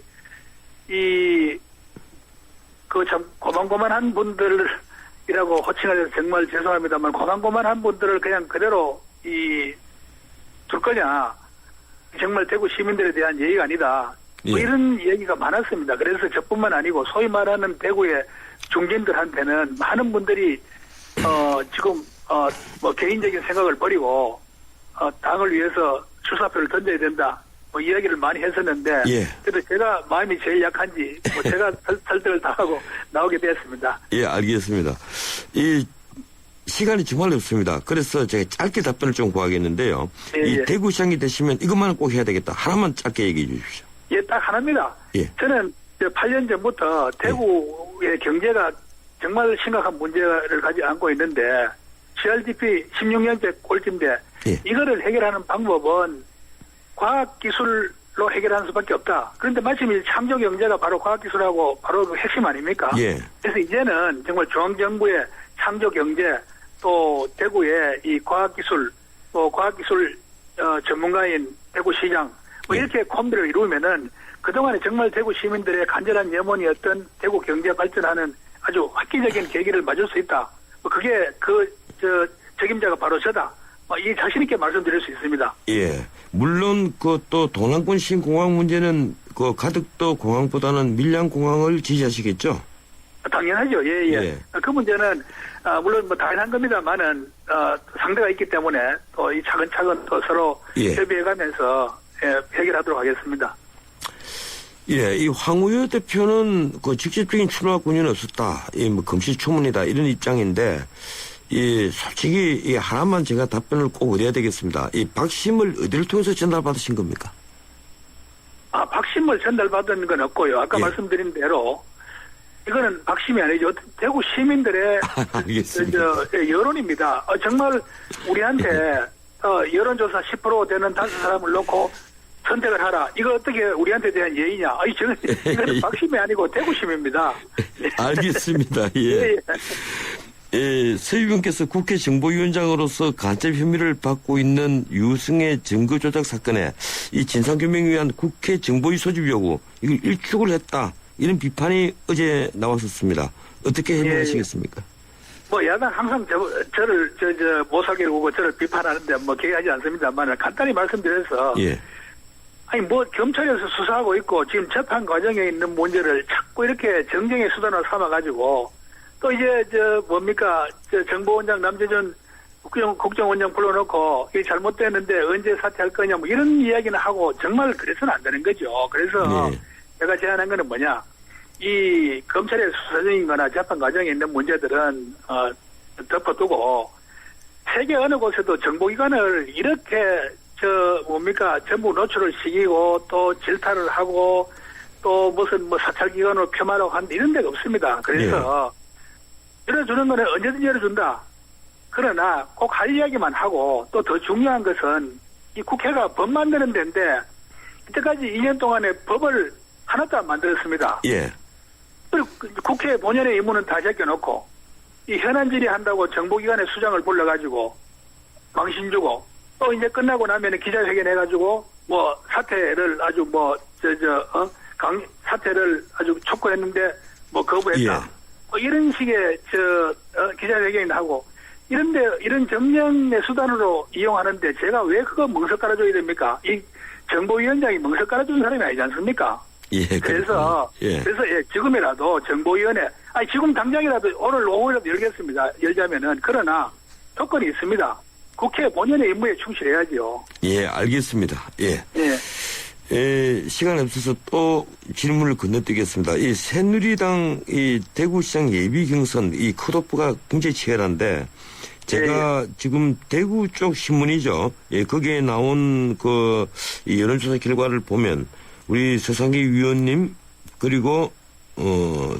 참 고만고만한 분들이라고 호칭하셔서 정말 죄송합니다만 고만고만한 분들을 그냥 그대로 둘 거냐. 정말 대구 시민들에 대한 예의가 아니다. 뭐 이런 얘기가 많았습니다. 그래서 저뿐만 아니고 소위 말하는 대구의 중진들한테는 많은 분들이 지금 뭐 개인적인 생각을 버리고 당을 위해서 출사표를 던져야 된다. 뭐 이야기를 많이 했었는데 그래도 제가 마음이 제일 약한지 뭐 제가 설득을 다 하고 나오게 되었습니다. 예, 알겠습니다. 이 시간이 정말 없습니다. 그래서 제가 짧게 답변을 좀 구하겠는데요. 이 대구시장이 되시면 이것만 꼭 해야 되겠다. 하나만 짧게 얘기해 주십시오. 예, 딱 하나입니다. 저는 8년 전부터 대구의 경제가 정말 심각한 문제를 가지고 안고 있는데 CRDP 16년째 꼴찌인데 이거를 해결하는 방법은 과학기술로 해결하는 수밖에 없다. 그런데 마침 이 창조경제가 바로 과학기술하고 바로 그 핵심 아닙니까? 그래서 이제는 정말 중앙정부의 창조경제 또 대구의 이 과학기술 또 과학기술 전문가인 대구시장 뭐 이렇게 콤비를 이루면은 그동안에 정말 대구 시민들의 간절한 염원이었던 대구 경제 발전하는 아주 획기적인 계기를 맞을 수 있다. 뭐 그게 책임자가 바로 저다. 이 자신 있게 말씀드릴 수 있습니다. 예. 물론 또 동남권 신공항 문제는 가덕도 공항보다는 밀양공항을 지지하시겠죠? 당연하죠. 예. 그 문제는 물론 뭐 당연한 겁니다만은 상대가 있기 때문에 또 이 차근차근 또 서로 협의해가면서 해결하도록 하겠습니다. 예, 이 황우여 대표는 직접적인 출마 권유는 없었다. 뭐 금시초문이다 이런 입장인데 솔직히 하나만 제가 답변을 꼭 얻어야 되겠습니다. 이 박심을 어디를 통해서 전달받으신 겁니까? 박심을 전달받은 건 없고요. 아까 말씀드린 대로 이거는 박심이 아니죠. 대구 시민들의 여론입니다. 정말 우리한테 여론조사 10% 되는 5사람을 놓고 선택을 하라. 이거 어떻게 우리한테 대한 예의냐. 이거는 박심이 아니고 대구심입니다. 알겠습니다. 서 의원께서 국회 정보위원장으로서 간첩 혐의를 받고 있는 유승의 증거조작 사건에 이 진상규명을 위한 국회 정보위 소집 요구 이걸 일축을 했다. 이런 비판이 어제 나왔었습니다. 어떻게 해명하시겠습니까? 뭐 야당 항상 저를 못 살게 보고 저를 비판하는데 뭐 개의하지 않습니다만 간단히 말씀드려서 아니 뭐 경찰에서 수사하고 있고 지금 재판 과정에 있는 문제를 자꾸 이렇게 정쟁의 수단으로 삼아가지고 또 이제 정보원장 남재준 국정원장 불러놓고 이게 잘못됐는데 언제 사퇴할 거냐 뭐 이런 이야기는 하고 정말 그래서는 안 되는 거죠. 그래서 제가 제안한 거는 뭐냐. 이 검찰의 수사적인 거나 재판 과정에 있는 문제들은 덮어두고 세계 어느 곳에도 정보기관을 이렇게 전부 노출을 시키고 또 질타를 하고 또 무슨 사찰기관으로 폄하라고 하는 이런 데가 없습니다. 그래서 열어주는 거는 언제든지 열어준다. 그러나 꼭 할 이야기만 하고 또 더 중요한 것은 이 국회가 법 만드는 데인데 이때까지 2년 동안에 법을 하나도 안 만들었습니다. 국회 본연의 임무는 다 제껴놓고 이 현안 질의한다고 정보기관의 수장을 불러가지고 망신 주고 또 이제 끝나고 나면은 기자회견 해가지고 뭐 사퇴를 아주 사퇴를 아주 촉구했는데 뭐 거부했다. 뭐 이런 식의 기자회견을 하고 이런 정령의 수단으로 이용하는데 제가 왜 그거 멍석 깔아줘야 됩니까? 이 정보위원장이 멍석 깔아주는 사람이 아니지 않습니까? 그래서 지금이라도 정보위원회 지금 당장이라도 오늘 오후라도 열자면은 그러나 조건이 있습니다. 국회 본연의 임무에 충실해야죠. 예, 알겠습니다. 시간 없어서 또 질문을 건너뛰겠습니다. 이 새누리당 이 대구시장 예비 경선 이 컷오프가 굉장히 치열한데 제가 지금 대구 쪽 신문이죠. 거기에 나온 이 여론조사 결과를 보면 우리 서상기 위원님 그리고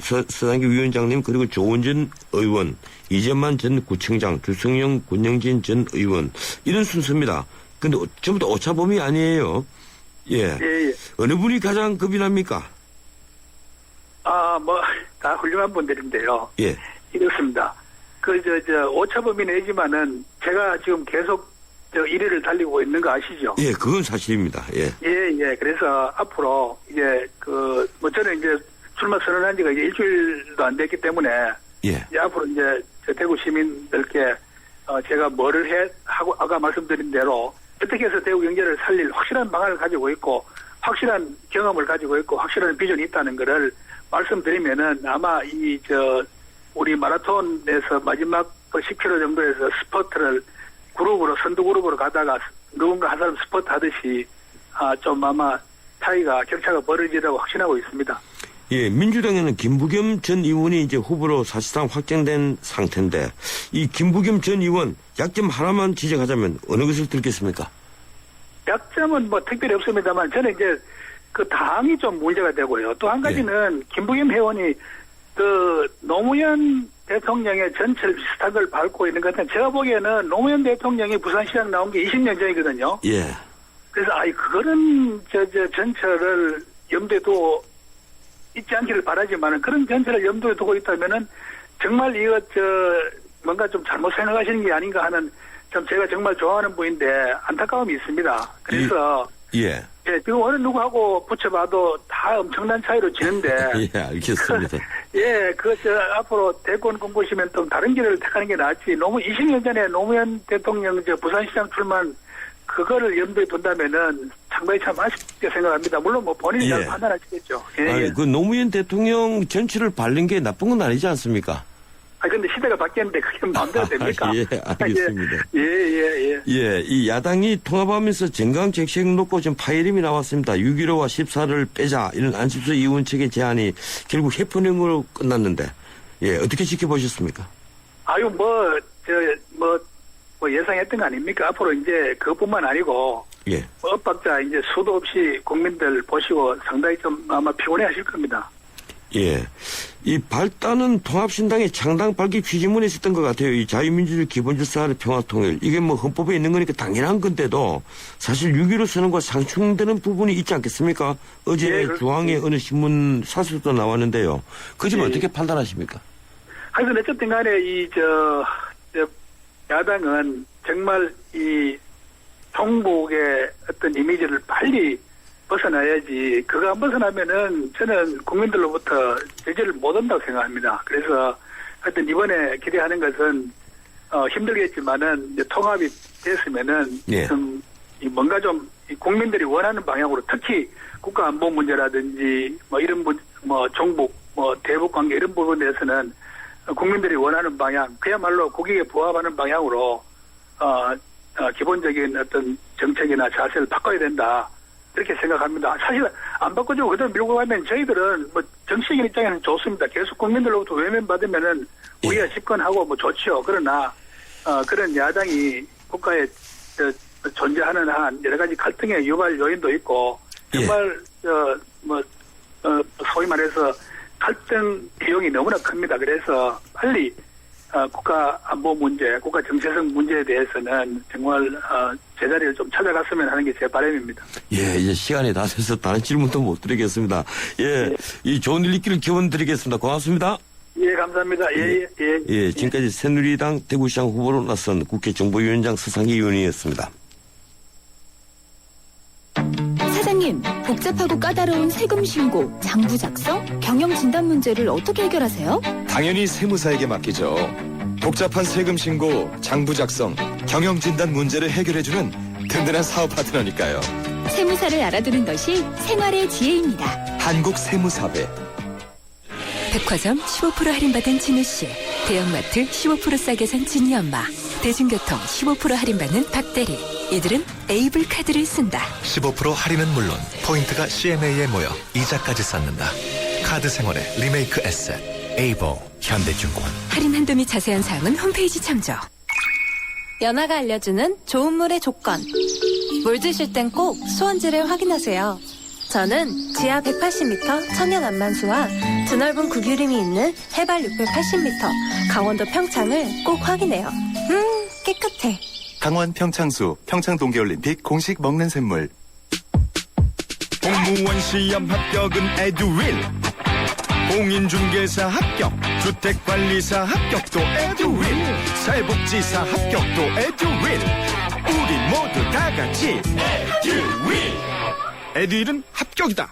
서상기 위원장님 그리고 조원전 의원, 이재만 전 구청장, 주성영 권영진 전 의원 이런 순서입니다. 근데 전부 다 오차범위 아니에요. 어느 분이 가장 겁이 납니까? 다 훌륭한 분들인데요. 이렇습니다. 오차범위 내지만은 제가 지금 계속 1위를 달리고 있는 거 아시죠? 그건 사실입니다. 그래서 앞으로 저는 이제 출마 선언한 지가 이제 일주일도 안 됐기 때문에 이제 앞으로 이제 대구 시민들께 제가 뭐를 하고 아까 말씀드린 대로 어떻게 해서 대구 경제를 살릴 확실한 방안을 가지고 있고 확실한 경험을 가지고 있고 확실한 비전이 있다는 거를 말씀드리면은 아마 우리 마라톤에서 마지막 10km 정도에서 스퍼트를 선두 그룹으로 가다가 누군가 한 사람 스퍼트 하듯이 좀 아마 격차가 벌어지라고 확신하고 있습니다. 민주당에는 김부겸 전 의원이 이제 후보로 사실상 확정된 상태인데 이 김부겸 전 의원 약점 하나만 지적하자면 어느 것을 들겠습니까? 약점은 뭐 특별히 없습니다만 저는 이제 당이 좀 문제가 되고요. 또 한 가지는 김부겸 회원이 노무현 대통령의 전철 비슷한 걸 밟고 있는 것 같은 제가 보기에는 노무현 대통령이 부산시장 나온 게 20년 전이거든요. 그래서 그거는 전철을 염두에 두고 있지 않기를 바라지만은 그런 전철을 염두에 두고 있다면은 정말 이거 뭔가 좀 잘못 생각하시는 게 아닌가 하는 좀 제가 정말 좋아하는 분인데 안타까움이 있습니다. 그래서 지금 어느 누구하고 붙여봐도 다 엄청난 차이로 지는데. 알겠습니다. 앞으로 대권 공보시면 좀 다른 길을 택하는 게 낫지. 20년 전에 노무현 대통령 부산시장 출마한 그거를 염두에 둔다면은 상당히 참 아쉽게 생각합니다. 물론 뭐 본인이 잘 판단하시겠죠. 그 노무현 대통령 전철을 밟는 게 나쁜 건 아니지 않습니까? 근데 시대가 바뀌었는데 그게 마음대로 됩니까? 알겠습니다. 이 야당이 통합하면서 정강정책 놓고 지금 파열음이 나왔습니다. 6.15와 14를 빼자 이런 안철수 의원 측의 제안이 결국 해프닝으로 끝났는데, 어떻게 지켜보셨습니까? 예상했던 거 아닙니까? 앞으로 이제 그것뿐만 아니고, 엇박자 이제 수도 없이 국민들 보시고 상당히 좀 아마 피곤해 하실 겁니다. 이 발단은 통합신당의 창당 발기 취지문에 있었던 것 같아요. 이 자유민주주의 기본질서 평화통일. 이게 뭐 헌법에 있는 거니까 당연한 건데도 사실 6.15 선언과 상충되는 부분이 있지 않겠습니까? 어제 중앙의 어느 신문 사설도 나왔는데요. 그 점 어떻게 판단하십니까? 하여튼 어쨌든 간에 야당은 정말 이 종북의 어떤 이미지를 빨리 벗어나야지. 그거 안 벗어나면은 저는 국민들로부터 지지를 못 한다고 생각합니다. 그래서 하여튼 이번에 기대하는 것은 힘들겠지만은 이제 통합이 됐으면은 좀 뭔가 좀 국민들이 원하는 방향으로 특히 국가안보 문제라든지 종북 대북 관계 이런 부분에 대해서는 국민들이 원하는 방향 그야말로 국익에 부합하는 방향으로 기본적인 어떤 정책이나 자세를 바꿔야 된다. 이렇게 생각합니다. 사실 안 바꿔주고 그대로 밀고 가면 저희들은 정치적인 입장에는 좋습니다. 계속 국민들로부터 외면받으면은 우리가 집권하고 좋죠. 그러나 그런 야당이 국가에 존재하는 한 여러 가지 갈등의 유발 요인도 있고 정말 소위 말해서 갈등 비용이 너무나 큽니다. 그래서 빨리 국가 안보 문제, 국가 정체성 문제에 대해서는 정말 제자리를 좀 찾아갔으면 하는 게 제 바람입니다. 이제 시간이 다 돼서 다른 질문도 못 드리겠습니다. 이 좋은 일 있기를 기원 드리겠습니다. 고맙습니다. 예, 감사합니다. 예. 지금까지 새누리당 대구시장 후보로 나선 국회 정보위원장 서상기 의원이었습니다. 사장님, 복잡하고 까다로운 세금 신고, 장부 작성, 경영 진단 문제를 어떻게 해결하세요? 당연히 세무사에게 맡기죠. 복잡한 세금 신고, 장부 작성, 경영 진단 문제를 해결해주는 든든한 사업 파트너니까요. 세무사를 알아두는 것이 생활의 지혜입니다. 한국세무사배. 백화점 15% 할인받은 진우씨, 대형마트 15% 싸게 산 진이엄마, 대중교통 15% 할인받는 박대리. 이들은 에이블 카드를 쓴다. 15% 할인은 물론 포인트가 CMA에 모여 이자까지 쌓는다. 카드 생활의 리메이크 에셋 에이블 현대증권. 할인 한도 및 자세한 사항은 홈페이지 참조. 연아가 알려주는 좋은 물의 조건. 물 드실 땐 꼭 수온지를 확인하세요. 저는 지하 180m 천연 안만수와 드넓은 구규림이 있는 해발 680m 강원도 평창을 꼭 확인해요. 깨끗해. 강원 평창수 평창동계올림픽 공식 먹는 샘물. 공무원 시험 합격은 에듀윌, 공인중개사 합격, 주택관리사 합격도 에듀윌, 사회복지사 합격도 에듀윌. 우리 모두 다 같이 에듀윌. 에듀윌은 합격이다.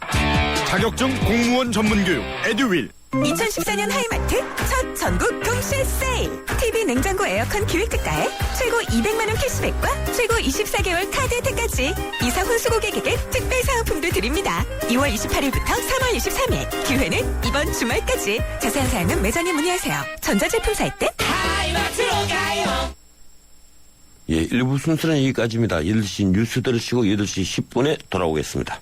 자격증 공무원 전문교육 에듀윌. 2014년 하이마트 첫 전국 동시에 세일. TV, 냉장고, 에어컨 기획특가에 최고 200만 원 캐시백과 최고 24개월 카드 혜택까지. 이사 혼수 고객에게 특별 사은품도 드립니다. 2월 28일부터 3월 23일. 기회는 이번 주말까지. 자세한 사항은 매장에 문의하세요. 전자제품 살 때 하이마트로 가요. 예, 1부 순서는 여기까지입니다. 8시 뉴스 들으시고 8시 10분에 돌아오겠습니다.